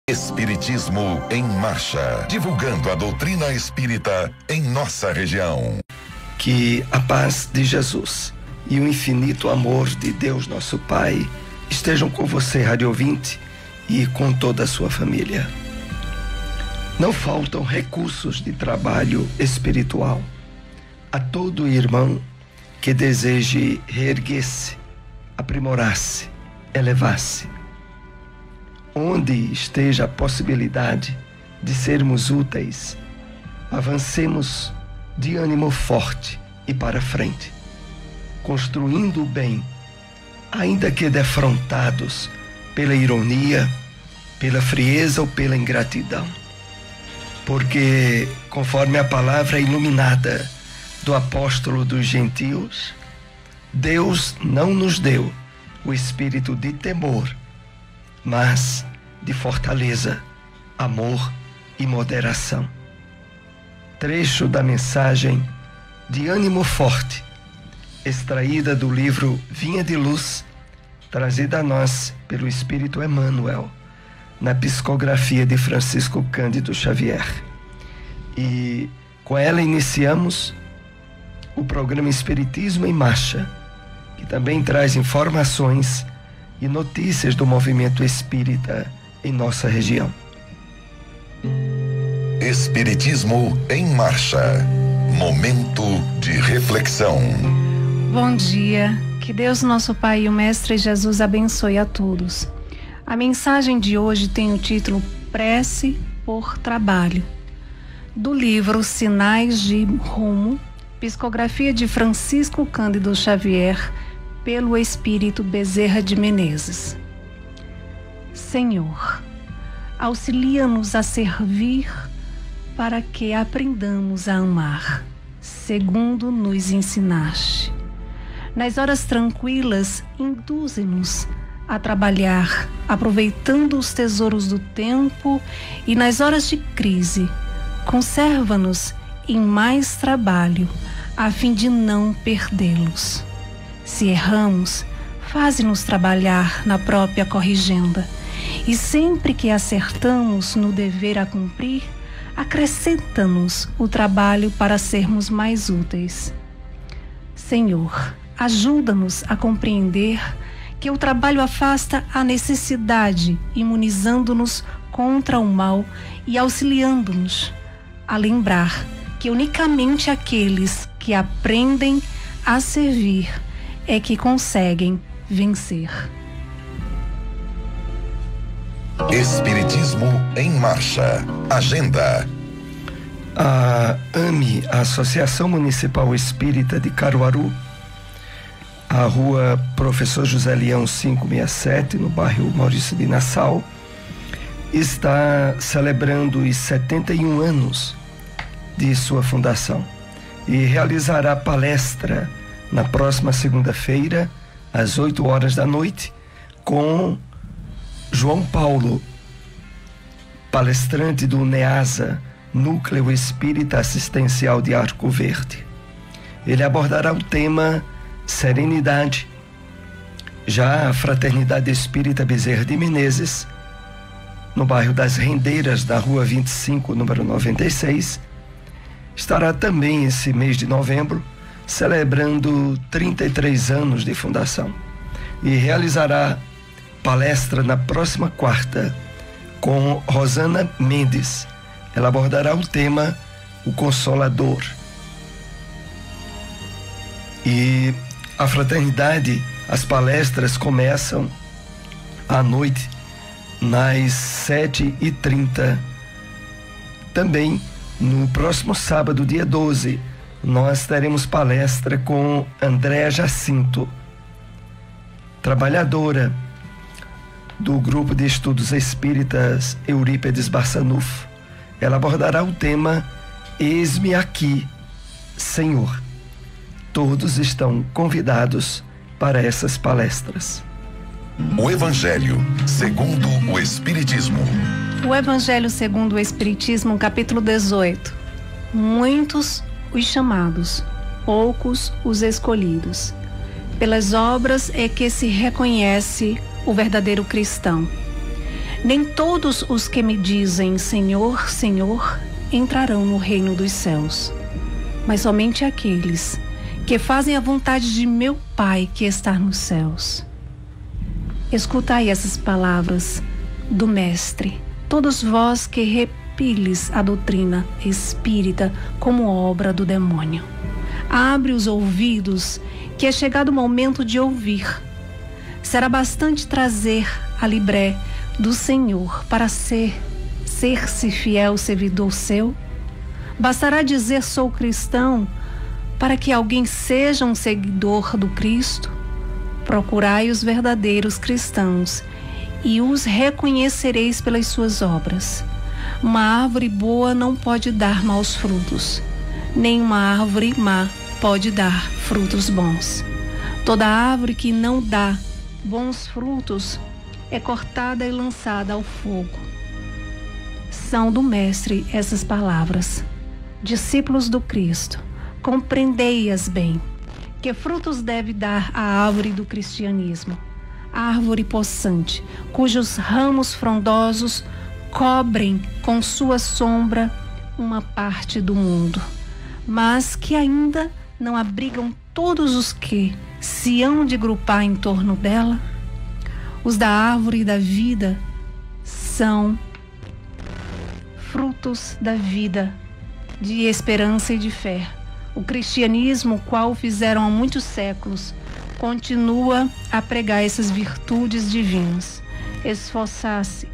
Espiritismo em Marcha, divulgando a doutrina espírita em nossa região. Que a paz de Jesus e o infinito amor de Deus nosso Pai estejam com você, rádio ouvinte, e com toda a sua família. Não faltam recursos de trabalho espiritual a todo irmão que deseje reerguer-se, aprimorar-se, elevar-se. Onde esteja a possibilidade de sermos úteis, avancemos de ânimo forte e para frente, construindo o bem, ainda que defrontados pela ironia, pela frieza ou pela ingratidão. Porque, conforme a palavra iluminada do apóstolo dos gentios, Deus não nos deu o espírito de temor, mas de fortaleza, amor e moderação. Trecho da mensagem de ânimo forte, extraída do livro Vinha de Luz, trazida a nós pelo Espírito Emmanuel, na psicografia de Francisco Cândido Xavier. E com ela iniciamos o programa Espiritismo em Marcha, que também traz informações e notícias do movimento espírita em nossa região. Espiritismo em Marcha, momento de reflexão. Bom dia, que Deus nosso Pai e o Mestre Jesus abençoe a todos. A mensagem de hoje tem o título Prece por Trabalho, do livro Sinais de Rumo, psicografia de Francisco Cândido Xavier, pelo Espírito Bezerra de Menezes. Senhor, auxilia-nos a servir para que aprendamos a amar, segundo nos ensinaste. Nas horas tranquilas, induze-nos a trabalhar, aproveitando os tesouros do tempo, e nas horas de crise, conserva-nos em mais trabalho, a fim de não perdê-los. Se erramos, faze-nos trabalhar na própria corrigenda, e sempre que acertamos no dever a cumprir, acrescenta-nos o trabalho para sermos mais úteis. Senhor, ajuda-nos a compreender que o trabalho afasta a necessidade, imunizando-nos contra o mal e auxiliando-nos a lembrar que unicamente aqueles que aprendem a servir é que conseguem vencer. Espiritismo em Marcha. Agenda. A AME, a Associação Municipal Espírita de Caruaru, a rua Professor José Leão 567, no bairro Maurício de Nassau, está celebrando os 71 anos de sua fundação e realizará palestra na próxima segunda-feira, às 8 horas da noite, com João Paulo, palestrante do NEASA, Núcleo Espírita Assistencial de Arco Verde. Ele abordará o tema Serenidade. Já a Fraternidade Espírita Bezerra de Menezes, no bairro das Rendeiras, da rua 25, número 96, estará também esse mês de novembro celebrando 33 anos de fundação e realizará palestra na próxima quarta com Rosana Mendes. Ela abordará o tema O Consolador. E a fraternidade, as palestras começam à noite, nas 7h30. Também no próximo sábado, dia 12, nós teremos palestra com Andréa Jacinto, trabalhadora do Grupo de Estudos Espíritas Eurípedes Barçanufo. Ela abordará o tema Eis-me aqui, Senhor. Todos estão convidados para essas palestras. O Evangelho segundo o Espiritismo. O Evangelho segundo o Espiritismo, capítulo 18. Muitos os chamados, poucos os escolhidos. Pelas obras é que se reconhece o verdadeiro cristão. Nem todos os que me dizem Senhor, Senhor, entrarão no reino dos céus, mas somente aqueles que fazem a vontade de meu Pai que está nos céus. Escutai essas palavras do Mestre, todos vós que repiles a doutrina espírita como obra do demônio. Abre os ouvidos, que é chegado o momento de ouvir. Será bastante trazer a libré do Senhor para ser-se fiel servidor seu? Bastará dizer sou cristão para que alguém seja um seguidor do Cristo? Procurai os verdadeiros cristãos e os reconhecereis pelas suas obras. Uma árvore boa não pode dar maus frutos, nem uma árvore má pode dar frutos bons. Toda árvore que não dá bons frutos é cortada e lançada ao fogo. São do Mestre essas palavras. Discípulos do Cristo, compreendei-as bem. Que frutos deve dar a árvore do cristianismo? Árvore possante, cujos ramos frondosos cobrem com sua sombra uma parte do mundo, mas que ainda não abrigam todos os que se hão de grupar em torno dela. Os da árvore da vida são frutos da vida, de esperança e de fé. O cristianismo, qual fizeram há muitos séculos, continua a pregar essas virtudes divinas, esforçar-se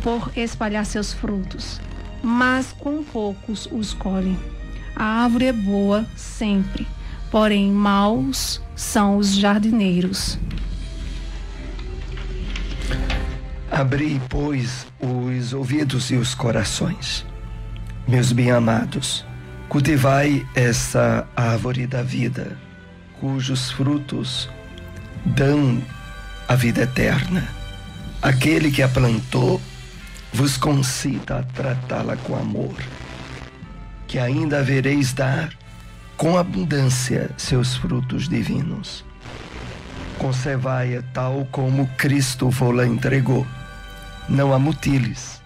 por espalhar seus frutos, mas com poucos os colhem. A árvore é boa sempre, porém maus são os jardineiros. Abri, pois, os ouvidos e os corações, meus bem-amados. Cultivai essa árvore da vida, cujos frutos dão a vida eterna. Aquele que a plantou vos concita a tratá-la com amor, que ainda havereis dar com abundância seus frutos divinos. Conservai-a tal como Cristo vos-la entregou. Não a mutiles.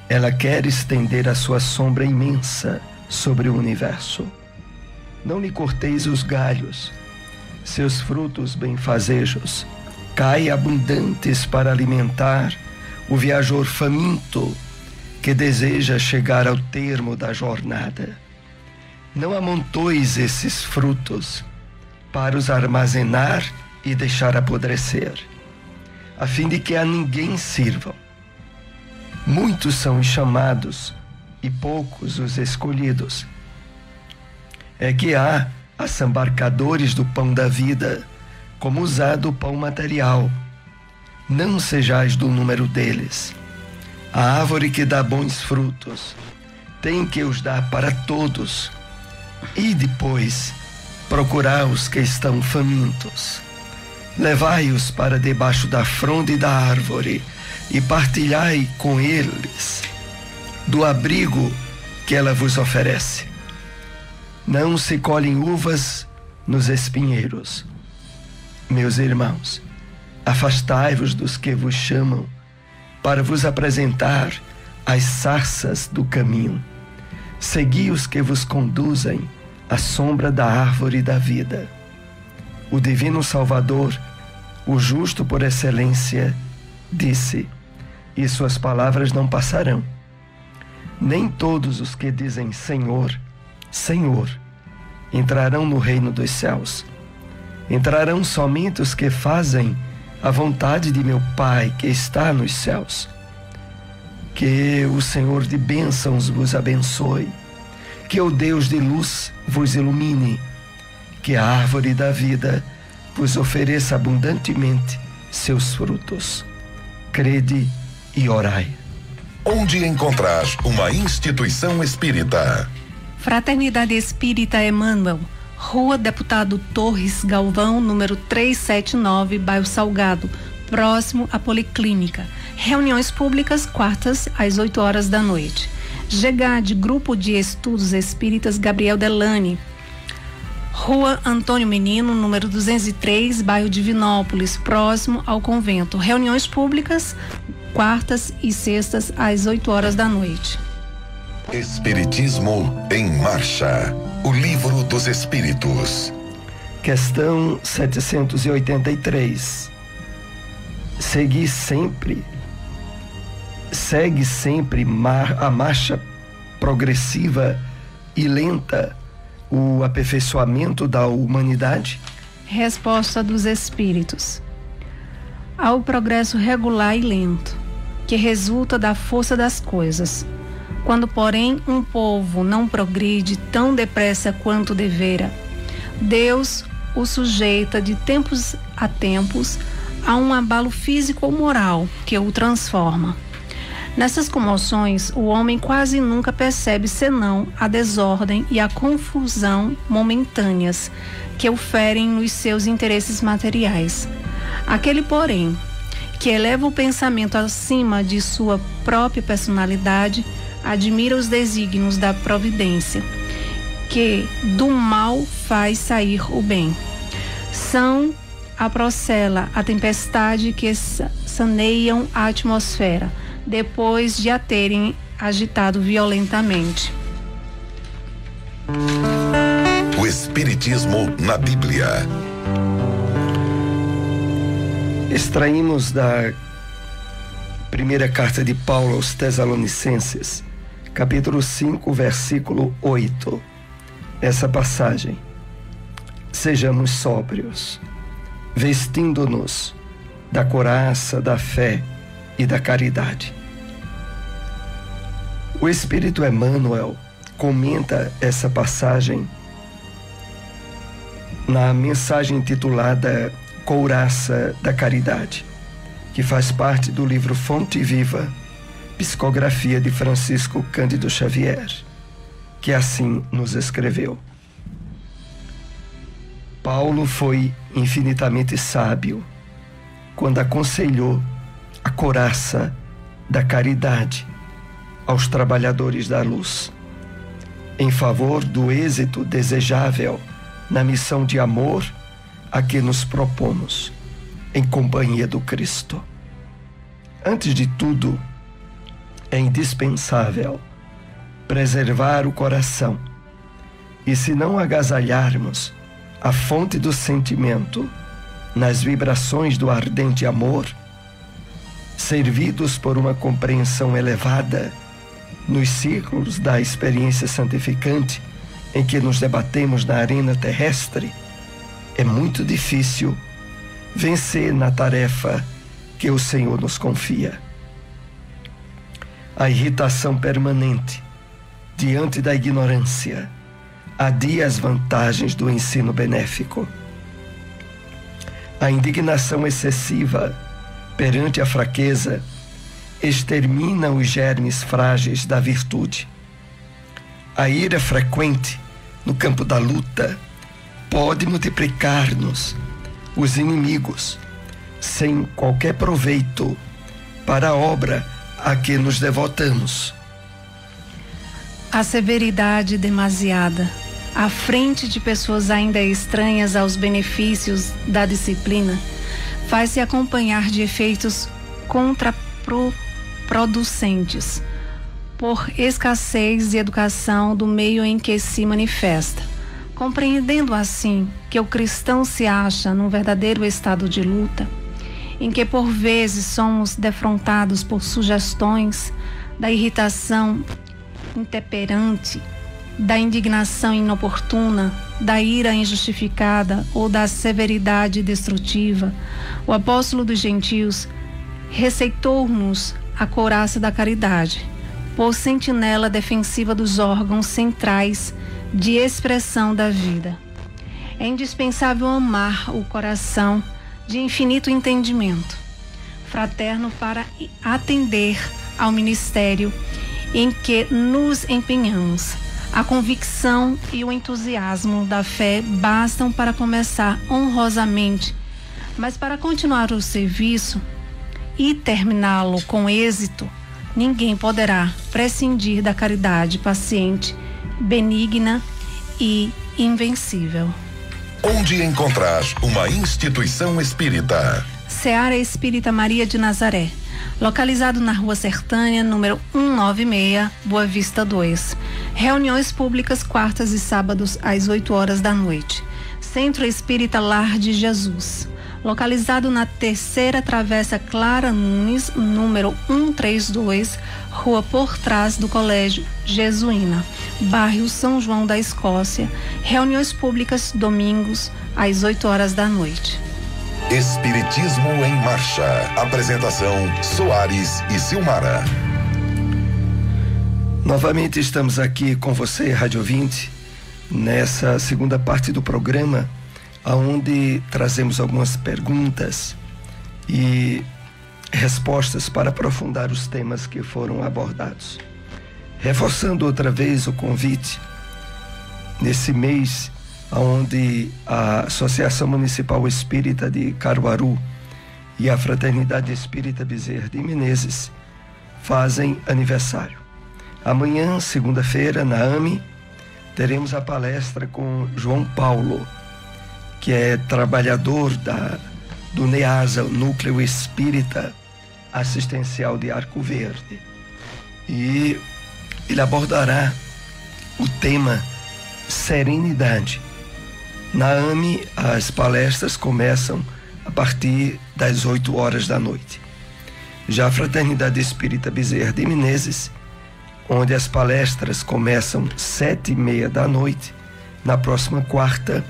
Ela quer estender a sua sombra imensa sobre o universo. Não lhe corteis os galhos. Seus frutos benfazejos caem abundantes para alimentar o viajor faminto que deseja chegar ao termo da jornada. Não amontoeis esses frutos para os armazenar e deixar apodrecer, a fim de que a ninguém sirvam. Muitos são os chamados e poucos os escolhidos. É que há assambarcadores do pão da vida, como usado o pão material. Não sejais do número deles. A árvore que dá bons frutos tem que os dar para todos. E depois procurai os que estão famintos. Levai-os para debaixo da fronde da árvore e partilhai com eles do abrigo que ela vos oferece. Não se colhem uvas nos espinheiros. Meus irmãos, afastai-vos dos que vos chamam para vos apresentar as sarças do caminho. Segui os que vos conduzem à sombra da árvore da vida. O divino Salvador, o justo por excelência, disse, e suas palavras não passarão. Nem todos os que dizem Senhor, Senhor, entrarão no reino dos céus. Entrarão somente os que fazem a vontade de meu Pai que está nos céus. Que o Senhor de bênçãos vos abençoe. Que o Deus de luz vos ilumine. Que a árvore da vida vos ofereça abundantemente seus frutos. Crede e orai. Onde encontrar uma instituição espírita? Fraternidade Espírita Emmanuel, Rua Deputado Torres Galvão, número 379, bairro Salgado, próximo à Policlínica. Reuniões públicas quartas às 8 horas da noite. GEGAD, Grupo de Estudos Espíritas Gabriel Delane, Rua Antônio Menino, número 203, bairro Divinópolis, próximo ao convento. Reuniões públicas quartas e sextas às 8 horas da noite. Espiritismo em Marcha. O Livro dos Espíritos. Questão 783. Segue sempre a marcha progressiva e lenta o aperfeiçoamento da humanidade? Resposta dos Espíritos. Há o progresso regular e lento, que resulta da força das coisas. Quando, porém, um povo não progride tão depressa quanto devera, Deus o sujeita de tempos a tempos a um abalo físico ou moral que o transforma. Nessas comoções, o homem quase nunca percebe senão a desordem e a confusão momentâneas que o ferem nos seus interesses materiais. Aquele, porém, que eleva o pensamento acima de sua própria personalidade, admira os desígnios da providência, que do mal faz sair o bem. São a procela, a tempestade que saneiam a atmosfera, depois de a terem agitado violentamente. O Espiritismo na Bíblia. Extraímos da primeira carta de Paulo aos Tessalonicenses, capítulo 5, versículo 8. Essa passagem: sejamos sóbrios, vestindo-nos da couraça, da fé e da caridade. O Espírito Emmanuel comenta essa passagem na mensagem intitulada Couraça da Caridade, que faz parte do livro Fonte Viva, psicografia de Francisco Cândido Xavier, que assim nos escreveu. Paulo foi infinitamente sábio quando aconselhou a couraça da caridade aos trabalhadores da luz, em favor do êxito desejável na missão de amor a que nos propomos, em companhia do Cristo. Antes de tudo, é indispensável preservar o coração, e se não agasalharmos a fonte do sentimento nas vibrações do ardente amor, servidos por uma compreensão elevada nos círculos da experiência santificante em que nos debatemos na arena terrestre, é muito difícil vencer na tarefa que o Senhor nos confia. A irritação permanente diante da ignorância adia as vantagens do ensino benéfico. A indignação excessiva perante a fraqueza extermina os germes frágeis da virtude. A ira frequente no campo da luta pode multiplicar-nos os inimigos sem qualquer proveito para a obra a que nos devotamos. A severidade demasiada à frente de pessoas ainda estranhas aos benefícios da disciplina faz-se acompanhar de efeitos contraproducentes por escassez de educação do meio em que se manifesta. Compreendendo assim que o cristão se acha num verdadeiro estado de luta, em que por vezes somos defrontados por sugestões da irritação intemperante, da indignação inoportuna, da ira injustificada ou da severidade destrutiva, o apóstolo dos gentios receitou-nos a couraça da caridade, por sentinela defensiva dos órgãos centrais de expressão da vida. É indispensável amar o coração de infinito entendimento fraterno para atender ao ministério em que nos empenhamos. A convicção e o entusiasmo da fé bastam para começar honrosamente, mas para continuar o serviço e terminá-lo com êxito, ninguém poderá prescindir da caridade paciente, benigna e invencível. Onde encontrar uma instituição espírita? Seara Espírita Maria de Nazaré, localizado na Rua Sertânia, número 196, Boa Vista 2. Reuniões públicas quartas e sábados às 8 horas da noite. Centro Espírita Lar de Jesus, localizado na Terceira Travessa Clara Nunes, número 132, Rua por trás do Colégio Jesuína, bairro São João da Escócia. Reuniões públicas domingos às 8 horas da noite. Espiritismo em Marcha. Apresentação: Soares e Silmara. Novamente estamos aqui com você, Rádio Ouvinte, nessa segunda parte do programa, onde trazemos algumas perguntas e respostas para aprofundar os temas que foram abordados. Reforçando outra vez o convite, nesse mês, onde a Associação Municipal Espírita de Caruaru e a Fraternidade Espírita Bezerra de Menezes fazem aniversário. Amanhã, segunda-feira, na AME, teremos a palestra com João Paulo, que é trabalhador do NEASA, o Núcleo Espírita Assistencial de Arco Verde. E ele abordará o tema serenidade. Na AME, as palestras começam a partir das 8 horas da noite. Já a Fraternidade Espírita Bezerra de Menezes, onde as palestras começam 7h30 da noite, na próxima quarta,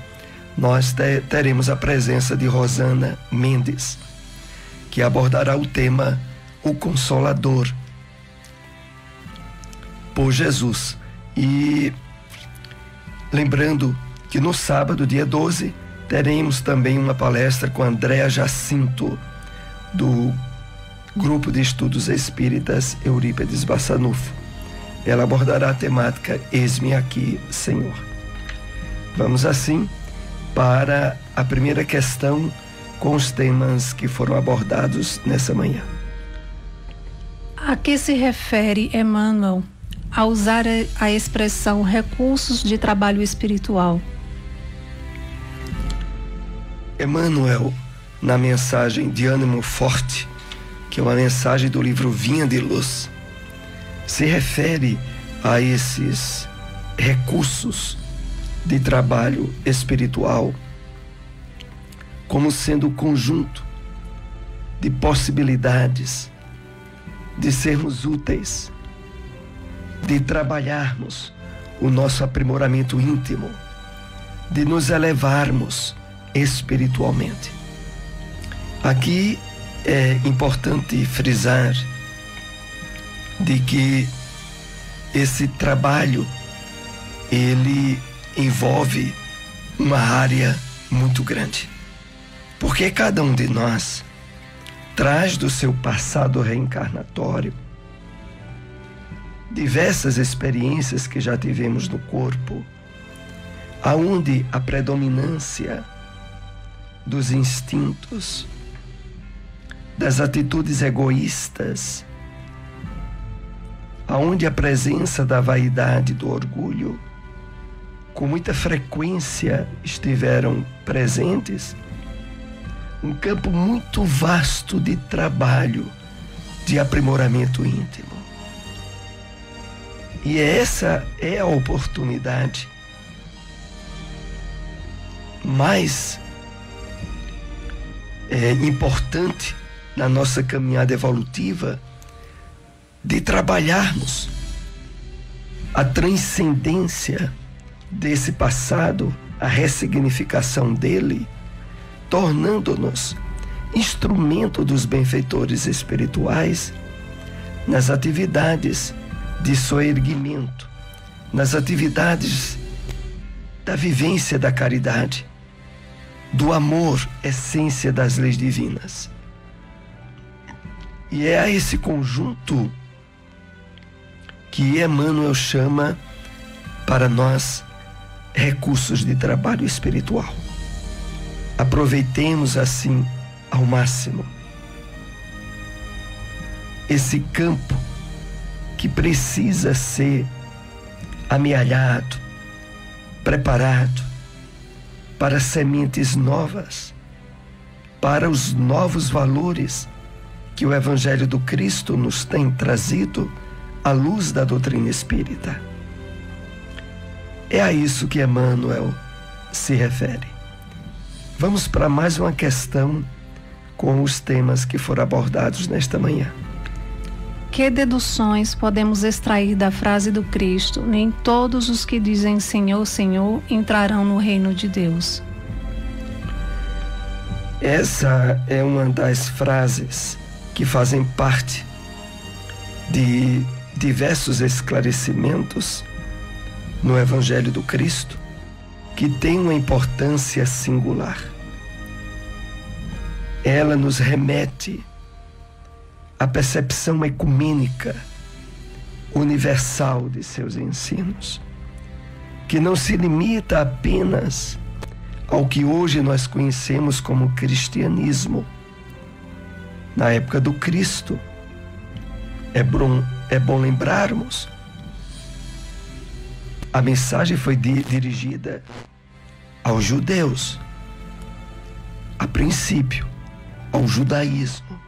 nós teremos a presença de Rosana Mendes, que abordará o tema O Consolador, por Jesus. E lembrando que no sábado, dia 12, teremos também uma palestra com Andréa Jacinto, do Grupo de Estudos Espíritas Eurípides Bassanufo. Ela abordará a temática Eis-me aqui, Senhor. Vamos assim para a primeira questão com os temas que foram abordados nessa manhã. A que se refere Emmanuel a usar a expressão recursos de trabalho espiritual? Emmanuel, na mensagem de ânimo forte, que é uma mensagem do livro Vinha de Luz, se refere a esses recursos de trabalho espiritual como sendo o conjunto de possibilidades de sermos úteis, de trabalharmos o nosso aprimoramento íntimo, de nos elevarmos espiritualmente. Aqui é importante frisar de que esse trabalho ele envolve uma área muito grande, porque cada um de nós traz do seu passado reencarnatório diversas experiências que já tivemos no corpo, aonde a predominância dos instintos, das atitudes egoístas, aonde a presença da vaidade e do orgulho com muita frequência estiveram presentes, um campo muito vasto de trabalho, de aprimoramento íntimo. E essa é a oportunidade mais importante na nossa caminhada evolutiva, de trabalharmos a transcendência desse passado, a ressignificação dele, tornando-nos instrumento dos benfeitores espirituais nas atividades de soerguimento, nas atividades da vivência da caridade, do amor, essência das leis divinas. E é a esse conjunto que Emmanuel chama para nós recursos de trabalho espiritual. Aproveitemos assim ao máximo esse campo que precisa ser amealhado, preparado para sementes novas para os novos valores que o Evangelho do Cristo nos tem trazido à luz da doutrina espírita. É a isso que Emmanuel se refere. Vamos para mais uma questão com os temas que foram abordados nesta manhã. Que deduções podemos extrair da frase do Cristo: nem todos os que dizem Senhor, Senhor entrarão no reino de Deus? Essa é uma das frases que fazem parte de diversos esclarecimentos no Evangelho do Cristo, que tem uma importância singular. Ela nos remete à percepção ecumênica, universal de seus ensinos, que não se limita apenas ao que hoje nós conhecemos como cristianismo. Na época do Cristo, é bom lembrarmos, a mensagem foi dirigida aos judeus, a princípio, ao judaísmo.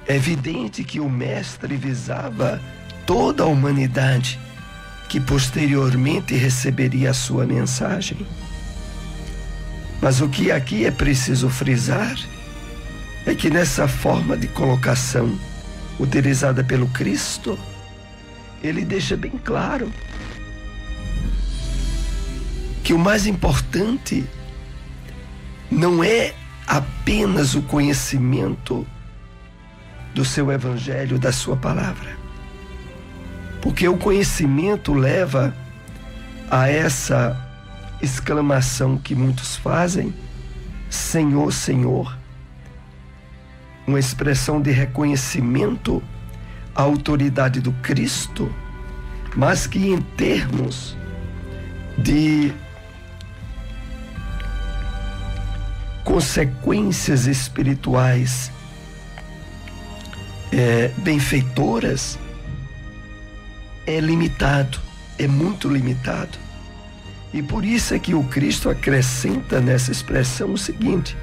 É evidente que o Mestre visava toda a humanidade que posteriormente receberia a sua mensagem. Mas o que aqui é preciso frisar é que nessa forma de colocação utilizada pelo Cristo, ele deixa bem claro que o mais importante não é apenas o conhecimento do seu Evangelho, da sua palavra. Porque o conhecimento leva a essa exclamação que muitos fazem: Senhor, Senhor. Uma expressão de reconhecimento à autoridade do Cristo, mas que em termos de consequências espirituais benfeitoras, é limitado, é muito limitado. E por isso é que o Cristo acrescenta nessa expressão o seguinte: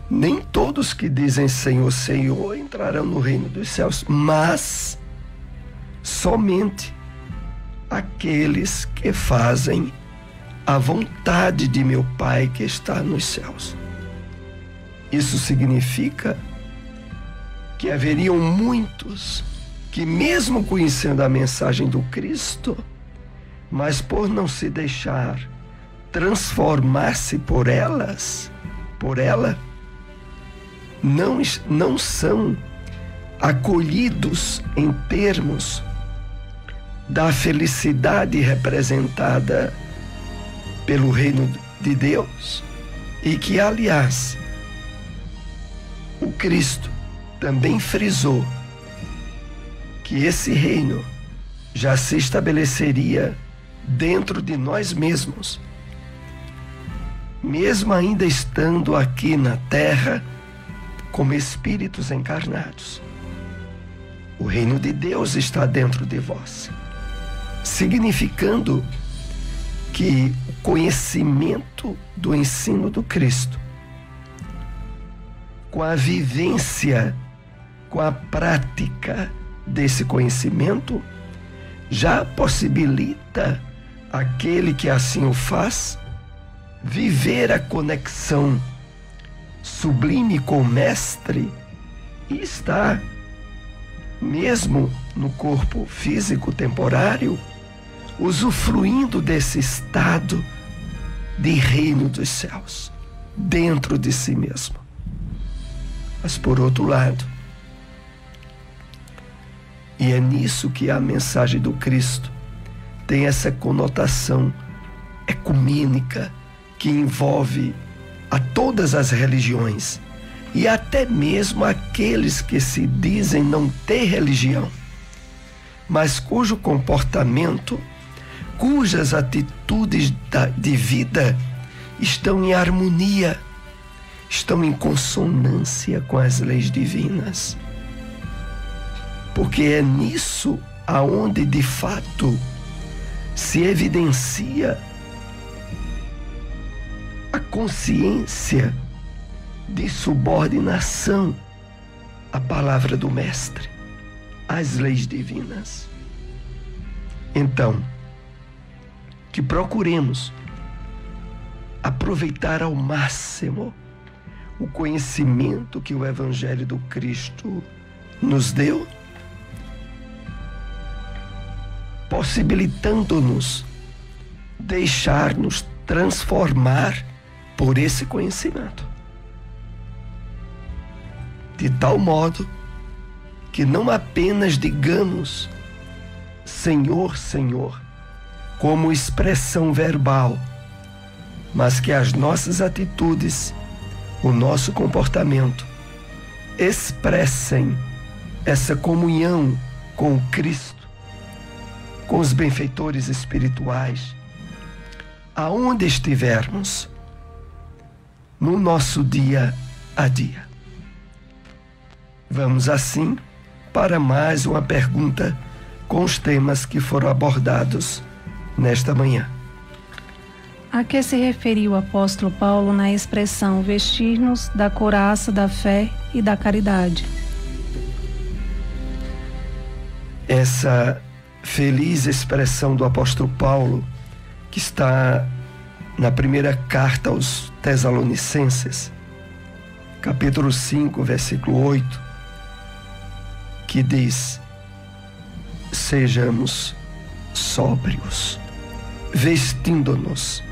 nem todos que dizem Senhor, Senhor entrarão no reino dos céus, mas somente aqueles que fazem a vontade de meu Pai que está nos céus. Isso significa que haveriam muitos que, mesmo conhecendo a mensagem do Cristo, mas por não se deixar transformar-se por ela, não são acolhidos em termos da felicidade representada pelo reino de Deus, e que, aliás, o Cristo também frisou que esse reino já se estabeleceria dentro de nós mesmos, mesmo ainda estando aqui na terra como espíritos encarnados. O reino de Deus está dentro de vós, significando que o conhecimento do ensino do Cristo, com a vivência, com a prática desse conhecimento, já possibilita aquele que assim o faz viver a conexão sublime com o Mestre e estar, mesmo no corpo físico temporário, usufruindo desse estado de reino dos céus dentro de si mesmo. Mas por outro lado, e é nisso que a mensagem do Cristo tem essa conotação ecumênica que envolve a todas as religiões e até mesmo aqueles que se dizem não ter religião, mas cujo comportamento, cujas atitudes de vida estão em harmonia, estão em consonância com as leis divinas. Porque é nisso aonde de fato se evidencia a consciência de subordinação à palavra do Mestre, às leis divinas. Então, que procuremos aproveitar ao máximo o conhecimento que o Evangelho do Cristo nos deu, possibilitando-nos deixar-nos transformar por esse conhecimento, de tal modo que não apenas digamos Senhor, Senhor, como expressão verbal, mas que as nossas atitudes, o nosso comportamento, expressem essa comunhão com o Cristo, com os benfeitores espirituais, aonde estivermos, no nosso dia a dia. Vamos assim para mais uma pergunta com os temas que foram abordados nesta manhã. A que se referiu o apóstolo Paulo na expressão vestir-nos da couraça da fé e da caridade? Essa feliz expressão do apóstolo Paulo, que está na primeira carta aos Tessalonicenses, capítulo 5, versículo 8, que diz: sejamos sóbrios, vestindo-nos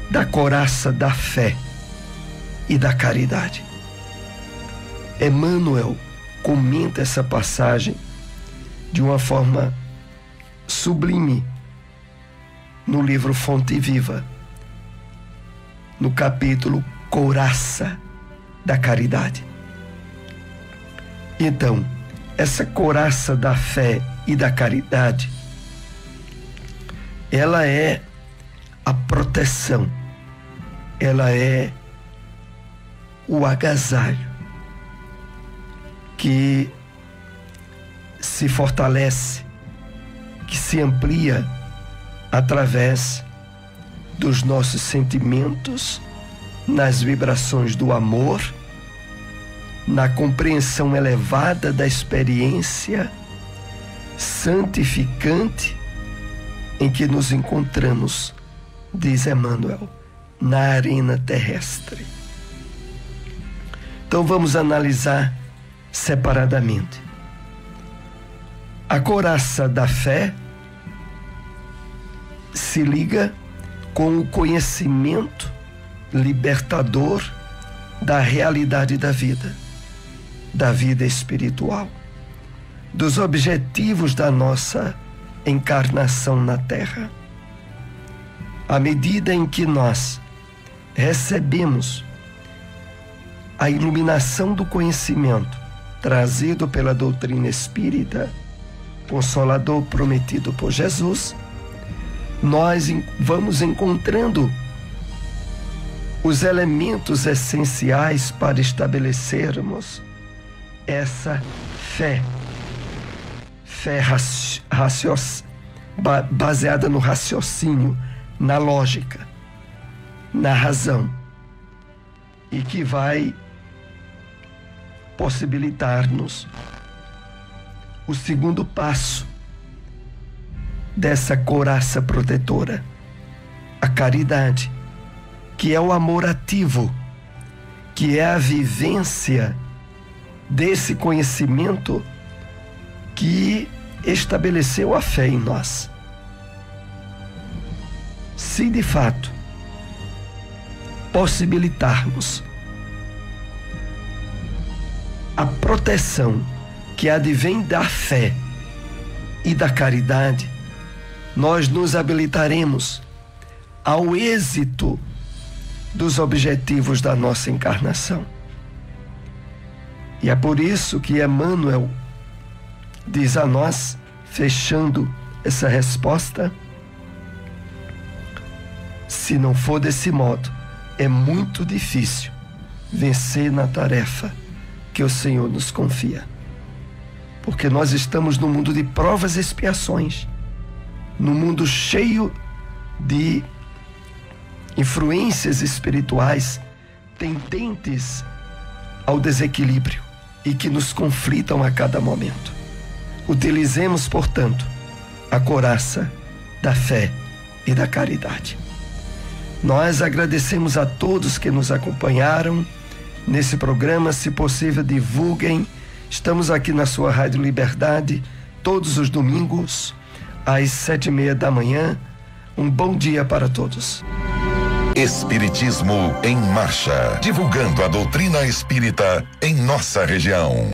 da couraça da fé e da caridade. Emmanuel comenta essa passagem de uma forma sublime no livro Fonte Viva, no capítulo Couraça da Caridade. Então, essa couraça da fé e da caridade, ela é a proteção, ela é o agasalho que se fortalece, que se amplia através dos nossos sentimentos, nas vibrações do amor, na compreensão elevada da experiência santificante em que nos encontramos, diz Emmanuel, na arena terrestre. Então vamos analisar separadamente. A couraça da fé se liga com o conhecimento libertador da realidade da vida espiritual, dos objetivos da nossa encarnação na Terra. À medida em que nós recebemos a iluminação do conhecimento trazido pela doutrina espírita, Consolador prometido por Jesus, nós vamos encontrando os elementos essenciais para estabelecermos essa fé baseada no raciocínio, na lógica, na razão, e que vai possibilitar-nos o segundo passo dessa couraça protetora, a caridade, que é o amor ativo, que é a vivência desse conhecimento que estabeleceu a fé em nós. Se de fato possibilitarmos a proteção que advém da fé e da caridade, nós nos habilitaremos ao êxito dos objetivos da nossa encarnação. E é por isso que Emmanuel diz a nós, fechando essa resposta: se não for desse modo, é muito difícil vencer na tarefa que o Senhor nos confia. Porque nós estamos num mundo de provas e expiações, num mundo cheio de influências espirituais tendentes ao desequilíbrio e que nos conflitam a cada momento. Utilizemos, portanto, a couraça da fé e da caridade. Nós agradecemos a todos que nos acompanharam nesse programa. Se possível, divulguem. Estamos aqui na sua Rádio Liberdade todos os domingos às 7:30 da manhã. Um bom dia para todos. Espiritismo em Marcha, divulgando a doutrina espírita em nossa região.